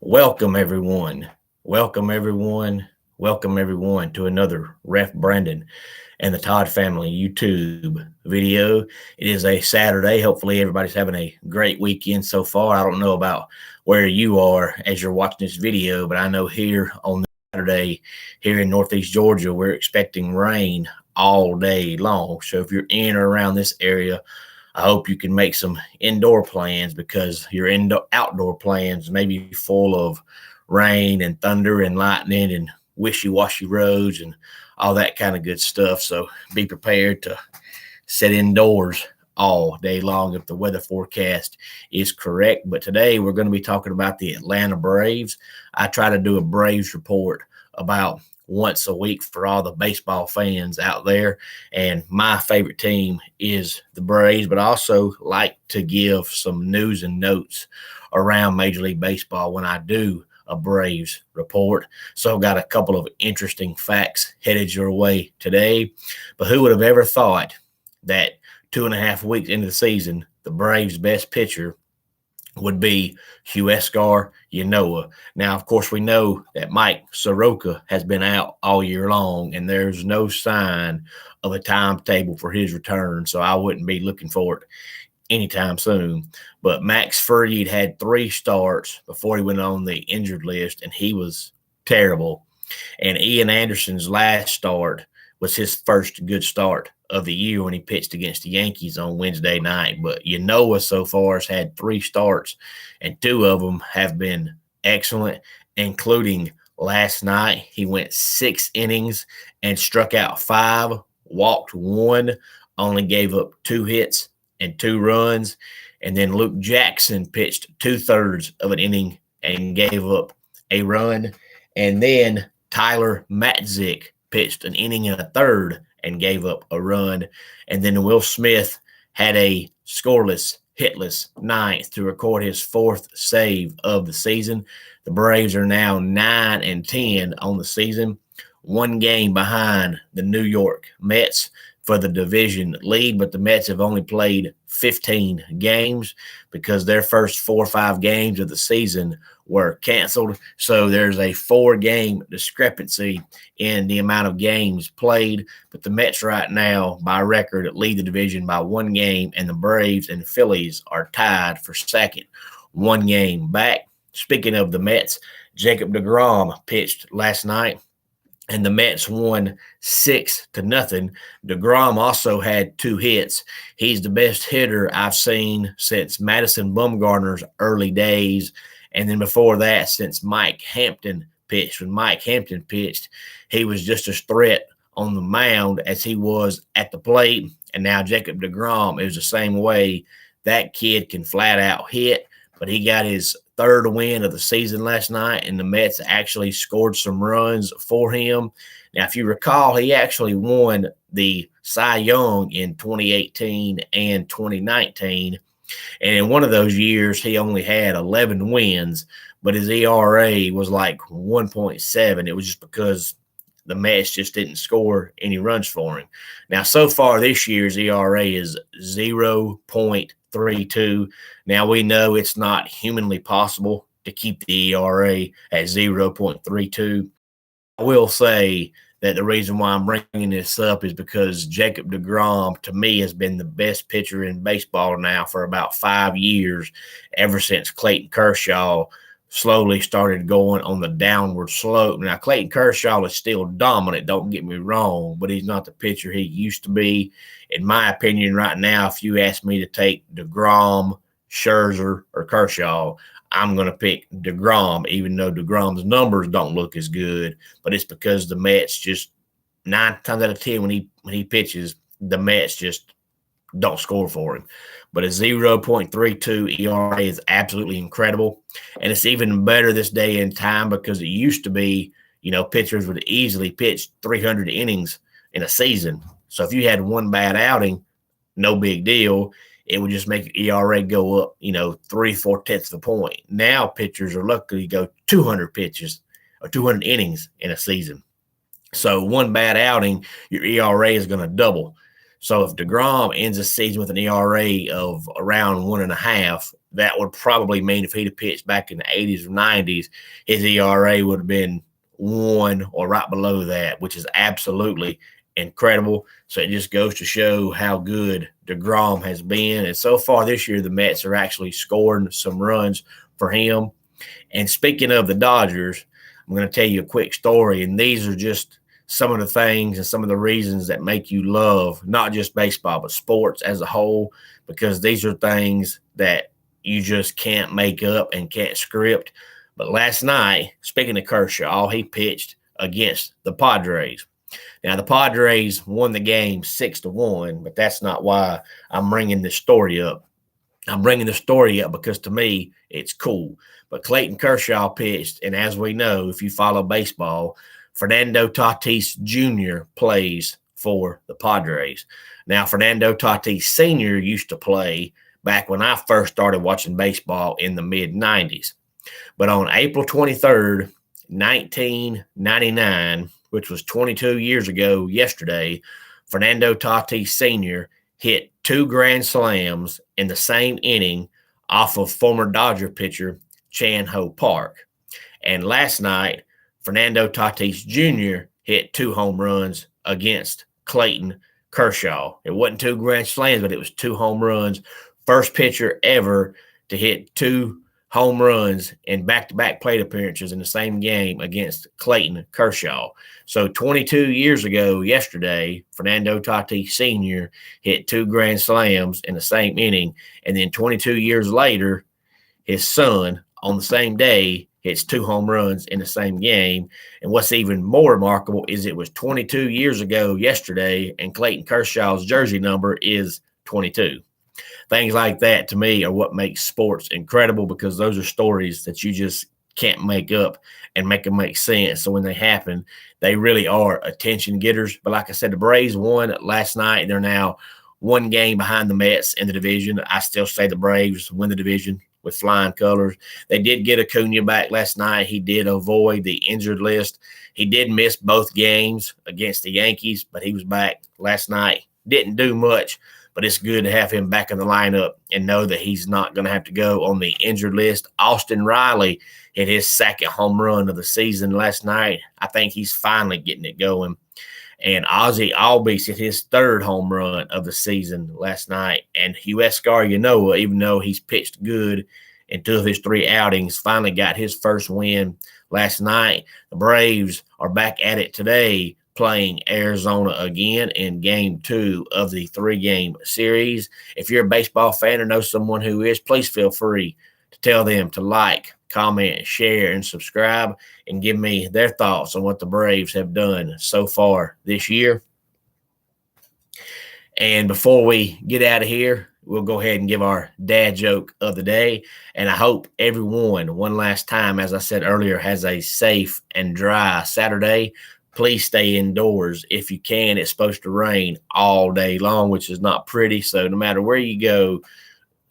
Welcome, everyone. Welcome, everyone. Welcome, everyone, to another Ref Brandon and the Todd family YouTube video. It is a Saturday. Hopefully, everybody's having a great weekend so far. I don't know about where you are as you're watching this video, but I know here on Saturday, here in Northeast Georgia, we're expecting rain all day long. So if you're in or around this area, I hope you can make some indoor plans because your outdoor plans may be full of rain and thunder and lightning and wishy-washy roads and all that kind of good stuff. So be prepared to sit indoors all day long if the weather forecast is correct. But today we're going to be talking about the Atlanta Braves. I try to do a Braves report about once a week for all the baseball fans out there. And my favorite team is the Braves, but I also like to give some news and notes around Major League Baseball when I do a Braves report. So I've got a couple of interesting facts headed your way today. But who would have ever thought that 2.5 weeks into the season, the Braves' best pitcher would be Huascar Ynoa. Now, of course, we know that Mike Soroka has been out all year long, and there's no sign of a timetable for his return, so I wouldn't be looking for it anytime soon. But Max Fried had 3 starts before he went on the injured list, and he was terrible. And Ian Anderson's last start was his first good start of the year when he pitched against the Yankees on Wednesday night. But Ynoa so far has had 3 starts, and 2 of them have been excellent, including last night. He went 6 innings and struck out 5, walked 1, only gave up 2 hits and 2 runs. And then Luke Jackson pitched 2/3 of an inning and gave up a run. And then Tyler Matzik pitched an inning and a third and gave up a run. And then Will Smith had a scoreless, hitless ninth to record his 4th save of the season. The Braves are now 9-10 on the season, 1 game behind the New York Mets for the division lead, but the Mets have only played 15 games because their first 4 or 5 games of the season were canceled. So there's a 4-game discrepancy in the amount of games played. But the Mets right now, by record, lead the division by 1 game, and the Braves and Phillies are tied for second, 1 game back. Speaking of the Mets, Jacob deGrom pitched last night, and the Mets won 6-0. DeGrom also had 2 hits. He's the best hitter I've seen since Madison Bumgarner's early days. And then before that, since Mike Hampton pitched. When Mike Hampton pitched, he was just as threat on the mound as he was at the plate. And now Jacob deGrom is the same way. That kid can flat out hit, but he got his 3rd win of the season last night, and the Mets actually scored some runs for him. Now, if you recall, he actually won the Cy Young in 2018 and 2019. And in one of those years, he only had 11 wins, but his ERA was like 1.7. It was just because the Mets just didn't score any runs for him. Now, so far this year's ERA is 0.32. Now, we know it's not humanly possible to keep the ERA at 0.32. I will say that the reason why I'm bringing this up is because Jacob deGrom, to me, has been the best pitcher in baseball now for about 5 years, ever since Clayton Kershaw slowly started going on the downward slope. Now, Clayton Kershaw is still dominant, don't get me wrong, but he's not the pitcher he used to be. In my opinion, right now, if you ask me to take deGrom, Scherzer, or Kershaw, I'm going to pick deGrom, even though deGrom's numbers don't look as good. But it's because the Mets just 9 times out of 10 when he pitches, the Mets just don't score for him. But a 0.32 ERA is absolutely incredible. And it's even better this day and time because it used to be, pitchers would easily pitch 300 innings in a season. So if you had 1 bad outing, no big deal. It would just make ERA go up, 3/4 tenths of a point. Now pitchers are lucky to go 200 pitches or 200 innings in a season. So 1 bad outing, your ERA is going to double. So if DeGrom ends the season with an ERA of around 1.5, that would probably mean if he'd have pitched back in the 80s or 90s, his ERA would have been 1 or right below that, which is absolutely incredible. So it just goes to show how good DeGrom has been. And so far this year, the Mets are actually scoring some runs for him. And speaking of the Dodgers, I'm going to tell you a quick story. And these are just some of the things and some of the reasons that make you love not just baseball, but sports as a whole, because these are things that you just can't make up and can't script. But last night, speaking of Kershaw, he pitched against the Padres. Now, the Padres won the game 6-1, but that's not why I'm bringing this story up. I'm bringing the story up because, to me, it's cool. But Clayton Kershaw pitched, and as we know, if you follow baseball, Fernando Tatis Jr. plays for the Padres. Now, Fernando Tatis Sr. used to play back when I first started watching baseball in the mid-90s. But on April 23rd, 1999, which was 22 years ago yesterday, Fernando Tatis Sr. hit 2 grand slams in the same inning off of former Dodger pitcher Chan Ho Park. And last night, Fernando Tatis Jr. hit 2 home runs against Clayton Kershaw. It wasn't 2 grand slams, but it was 2 home runs. First pitcher ever to hit 2 home runs in back-to-back plate appearances in the same game against Clayton Kershaw. So 22 years ago yesterday, Fernando Tatis Sr. hit 2 grand slams in the same inning. And then 22 years later, his son on the same day hits 2 home runs in the same game. And what's even more remarkable is it was 22 years ago yesterday, and Clayton Kershaw's jersey number is 22. Things like that, to me, are what makes sports incredible, because those are stories that you just can't make up and make them make sense. So when they happen, they really are attention getters. But like I said, the Braves won last night. They're now 1 game behind the Mets in the division. I still say the Braves win the division with flying colors. They did get Acuna back last night. He did avoid the injured list. He did miss both games against the Yankees, but he was back last night. Didn't do much, but it's good to have him back in the lineup and know that he's not going to have to go on the injured list. Austin Riley hit his 2nd home run of the season last night. I think he's finally getting it going. And Ozzie Albies hit his 3rd home run of the season last night. And Huascar Ynoa, even though he's pitched good in 2 of his 3 outings, finally got his first win last night. The Braves are back at it today, playing Arizona again in game 2 of the 3-game series. If you're a baseball fan or know someone who is, please feel free to tell them to like, comment, share, and subscribe, and give me their thoughts on what the Braves have done so far this year. And before we get out of here, we'll go ahead and give our dad joke of the day. And I hope everyone, one last time, as I said earlier, has a safe and dry Saturday. Please stay indoors if you can. It's supposed to rain all day long, which is not pretty. So no matter where you go,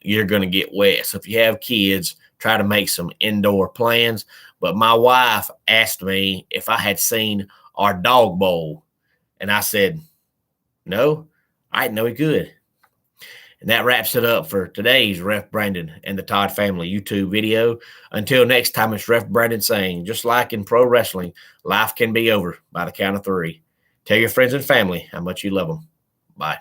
you're going to get wet. So if you have kids, try to make some indoor plans. But my wife asked me if I had seen our dog bowl. And I said, no, I didn't know he could. And that wraps it up for today's Ref Brandon and the Todd Family YouTube video. Until next time, it's Ref Brandon saying, just like in pro wrestling, life can be over by the count of 3. Tell your friends and family how much you love them. Bye.